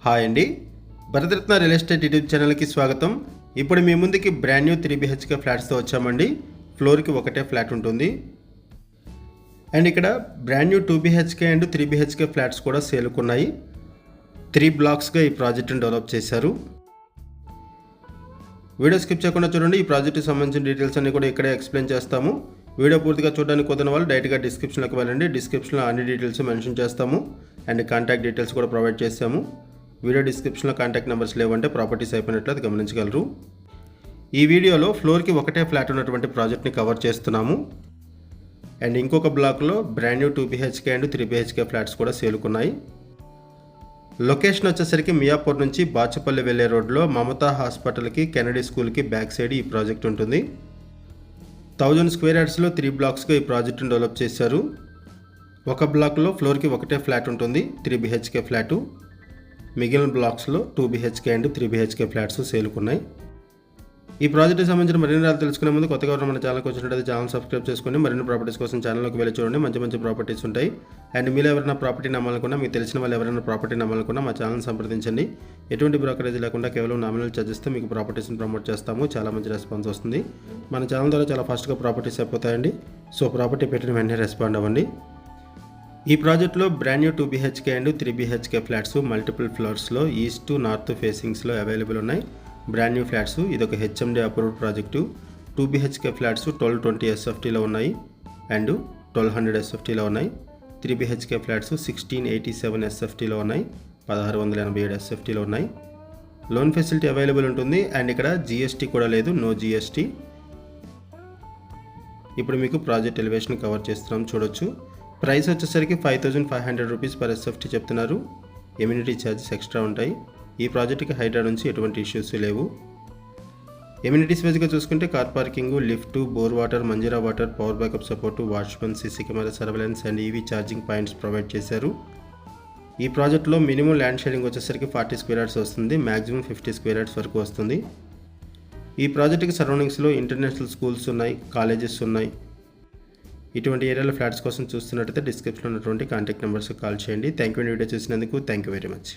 Hi అండి, Bharat Ratna real estate YouTube ఛానల్కి స్వాగతం. ఇప్పుడు మీ ముందుకి బ్రాండ్ న్యూ 3 BHK ఫ్లాట్స్తో వచ్చామండి. ఫ్లోర్కి ఒకటే ఫ్లాట్ ఉంటుంది. అండ్ ఇక్కడ brand new 2 BHK and 3 BHK flats కూడా సేల్కున్నాయి. 3 బ్లాక్స్గా ఈ ప్రాజెక్ట్ని డెవలప్ చేశారు. వీడియో స్కిప్ చేయకుండా చూడండి. ఈ ప్రాజెక్ట్కి సంబంధించిన డీటెయిల్స్ అన్ని కూడా ఇక్కడే ఎక్స్ప్లెయిన్ చేస్తాము. వీడియో పూర్తిగా చూడడానికి కుదరని వాళ్ళు డైరెక్ట్గా డిస్క్రిప్షన్లోకి వెళ్ళండి. డిస్క్రిప్షన్లో అన్ని డీటెయిల్స్ మెన్షన్ చేస్తాము అండ్ కాంటాక్ట్ డీటెయిల్స్ కూడా ప్రొవైడ్ చేస్తాము. వీడియో డిస్క్రిప్షన్లో కాంటాక్ట్ నెంబర్స్ లేవంటే ప్రాపర్టీస్ అయిపోయినట్లు అది గమనించగలరు. ఈ వీడియోలో ఫ్లోర్కి ఒకటే ఫ్లాట్ ఉన్నటువంటి ప్రాజెక్ట్ని కవర్ చేస్తున్నాము. అండ్ ఇంకొక బ్లాక్లో brand new 2 BHK and 3 BHK flats కూడా సేల్కున్నాయి. లొకేషన్ వచ్చేసరికి మియాపూర్ నుంచి బాచుపల్లి వెళ్ళే రోడ్లో మమతా హాస్పిటల్కి కెనడీ స్కూల్కి బ్యాక్ సైడ్ ఈ ప్రాజెక్ట్ ఉంటుంది. 1000 స్క్వేర్ యార్డ్స్లో 3 బ్లాక్స్గా ఈ ప్రాజెక్ట్ని డెవలప్ చేశారు. ఒక బ్లాక్లో ఫ్లోర్కి ఒకటే ఫ్లాట్ ఉంటుంది, 3 BHK ఫ్లాటు. మిగిలిన బ్లాక్స్లో 2 BHK అండ్ 3 BHK ఫ్లాట్స్ సేల్కున్నాయి. ఈ ప్రాజెక్ట్కి సంబంధించిన మరిన్ని వివరాలు తెలుసుకునే ముందు కొత్తగా మన ఛానల్కి వచ్చినట్లయితే ఛానల్ సబ్స్క్రైబ్ చేసుకొని మరిన్ని ప్రాపర్టీస్ కోసం ఛానల్లోకి వెళ్ళి చూడండి. మంచి మంచి ప్రాపర్టీస్ ఉంటాయి. అండ్ మీరు ఎవరైనా ప్రాపర్టీ నమ్మాలనుకున్నా, మీకు తెలిసిన వాళ్ళు ఎవరైనా ప్రాపర్టీ నమ్మాలనుకున్నా మా ఛానల్ సంప్రదించండి. ఎటువంటి బ్రోకరేజ్ లేకుండా కేవలం నామినల్ ఛార్జెస్తో మీకు ప్రాపర్టీస్ని ప్రమోట్ చేస్తాము. చాలా మంచి రెస్పాన్స్ వస్తుంది. మన ఛానల్ ద్వారా చాలా ఫాస్ట్గా ప్రాపర్టీస్ అయిపోతాయండి. సో ప్రాపర్టీ పెట్టిన వెంటనే రెస్పాండ్ అవ్వండి. ఈ ప్రాజెక్ట్లో brand new 2 BHK and 3 BHK flats multiple ఫ్లోర్స్లో ఈస్ట్ టు నార్త్ ఫేసింగ్స్లో అవైలబుల్ ఉన్నాయి. బ్రాండ్ న్యూ ఫ్లాట్స్, ఇదొక HMD approved project. 2 BHK flats 1220 SFTలో ఉన్నాయి అండ్ 1200 SFTలో ఉన్నాయి. 3 BHK ఫ్లాట్స్ 1687 SFTలో ఉన్నాయి, 1687 SFTలో ఉన్నాయి. లోన్ ఫెసిలిటీ అవైలబుల్ ఉంటుంది అండ్ ఇక్కడ GST కూడా లేదు, నో GST. ఇప్పుడు మీకు ప్రాజెక్ట్ ఎలివేషన్ కవర్ చేస్తున్నాం, చూడొచ్చు. ప్రైస్ వచ్చేసరికి 5500 రూపీస్ పర్ SFT చెప్తున్నారు. ఎమ్యూనిటీ ఛార్జెస్ ఎక్స్ట్రా ఉంటాయి. ఈ ప్రాజెక్ట్కి హైడ్రా నుంచి ఎటువంటి ఇష్యూస్ లేవు. ఎమ్యూనిటీస్ వైజ్గా చూసుకుంటే car parking, lift, bore water, Manjira water, power backup support, watchmen, CC camera surveillance and EV charging points provide చేశారు. ఈ ప్రాజెక్ట్లో మినిమం ల్యాండ్ షేరింగ్ వచ్చేసరికి 40 స్క్వేర్ యార్డ్స్ వస్తుంది, మ్యాక్సిమం 50 స్క్వేర్ యార్డ్స్ వరకు వస్తుంది. ఈ ప్రాజెక్ట్కి సరౌండింగ్స్లో ఇంటర్నేషనల్ స్కూల్స్ ఉన్నాయి, కాలేజెస్ ఉన్నాయి. ఇటువంటి ఏరియాలో ఫ్లాట్స్ కోసం చూస్తున్నట్టయితే డిస్క్రిప్షన్లో ఉన్నటువంటి కాంటాక్ట్ నెంబర్స్కి కాల్ చేయండి. థ్యాంక్ యూ వీడియో చూసినందుకు. Thank you very much.